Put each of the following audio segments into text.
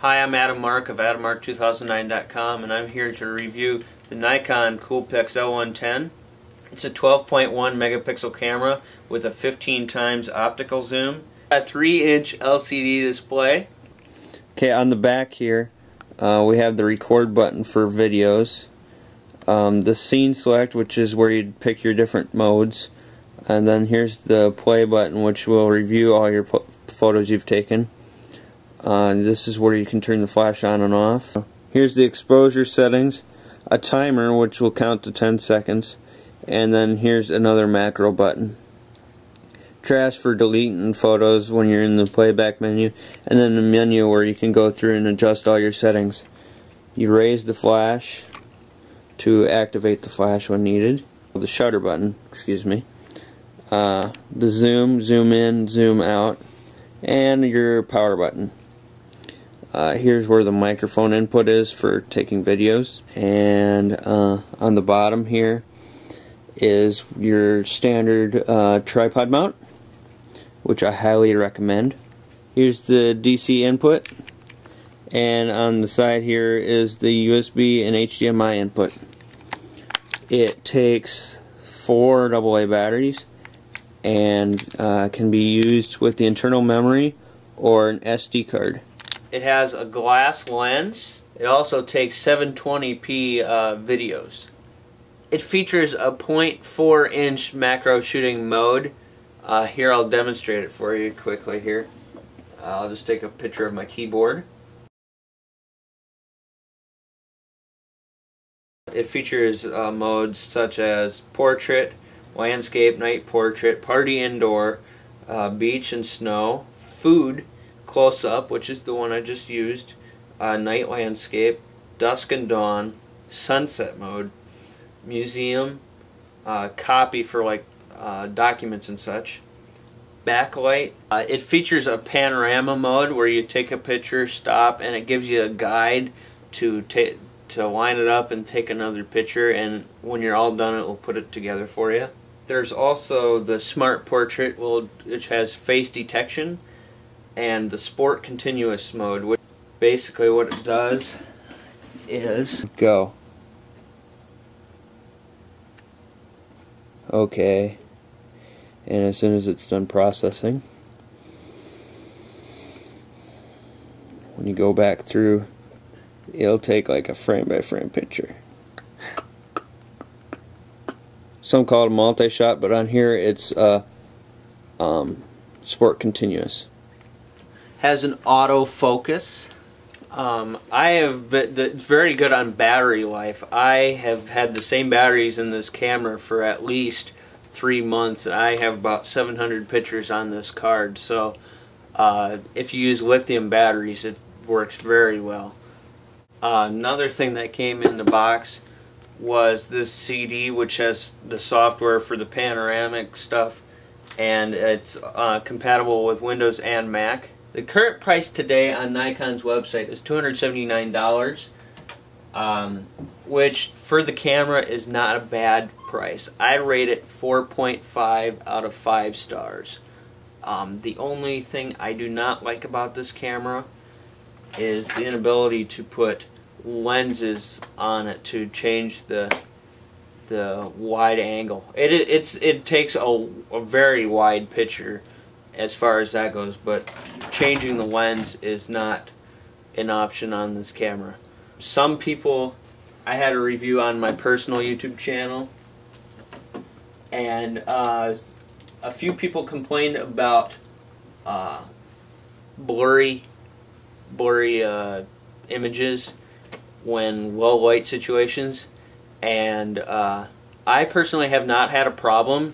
Hi, I'm Adam Mark of AdamMark2009.com, and I'm here to review the Nikon Coolpix L110. It's a 12.1 megapixel camera with a 15 times optical zoom. A 3-inch LCD display. Okay, on the back here we have the record button for videos, the scene select, which is where you'd pick your different modes, and then here's the play button, which will review all your photos you've taken. This is where you can turn the flash on and off. Here's the exposure settings, a timer which will count to 10 seconds, and then here's another macro button. Trash for deleting photos when you're in the playback menu, and then the menu where you can go through and adjust all your settings. You raise the flash to activate the flash when needed. The shutter button, excuse me. The zoom in, zoom out, and your power button. Here's where the microphone input is for taking videos, and on the bottom here is your standard tripod mount, which I highly recommend. Here's the DC input, and on the side here is the USB and HDMI input. It takes 4 AA batteries and can be used with the internal memory or an SD card. It has a glass lens. It also takes 720p videos. It features a 0.4-inch macro shooting mode. Here, I'll demonstrate it for you quickly here. I'll just take a picture of my keyboard. It features modes such as portrait, landscape, night portrait, party indoor, beach and snow, food, close up, which is the one I just used, night landscape, dusk and dawn, sunset mode, museum, copy for like documents and such, backlight. It features a panorama mode where you take a picture, stop, and it gives you a guide to line it up and take another picture, and when you're all done it will put it together for you. There's also the smart portrait, which has face detection, and the sport continuous mode, which basically what it does is go. Okay, and as soon as it's done processing, when you go back through, it'll take like a frame by frame picture. Some call it a multi-shot, but on here it's sport continuous. Has an autofocus. It's very good on battery life. I have had the same batteries in this camera for at least 3 months, and I have about 700 pictures on this card. So if you use lithium batteries, it works very well. Another thing that came in the box was this CD, which has the software for the panoramic stuff, and it's compatible with Windows and Mac. The current price today on Nikon's website is $279, which for the camera is not a bad price. I rate it 4.5 out of 5 stars. The only thing I do not like about this camera is the inability to put lenses on it to change the wide angle. It takes a very wide picture as far as that goes, but changing the lens is not an option on this camera. Some people, I had a review on my personal YouTube channel, and a few people complained about blurry images when low light situations, and I personally have not had a problem,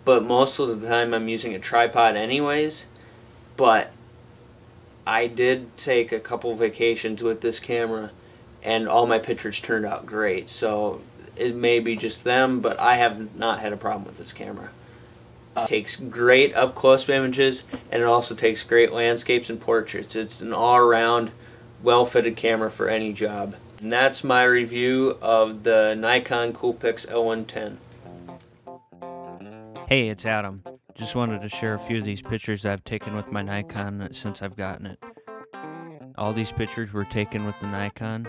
but most of the time I'm using a tripod anyways. But I did take a couple vacations with this camera, and all my pictures turned out great. So it may be just them, but I have not had a problem with this camera. It takes great up-close images, and it also takes great landscapes and portraits. It's an all-around, well-fitted camera for any job. And that's my review of the Nikon Coolpix L110. Hey, it's Adam. Just wanted to share a few of these pictures I've taken with my Nikon since I've gotten it. All these pictures were taken with the Nikon.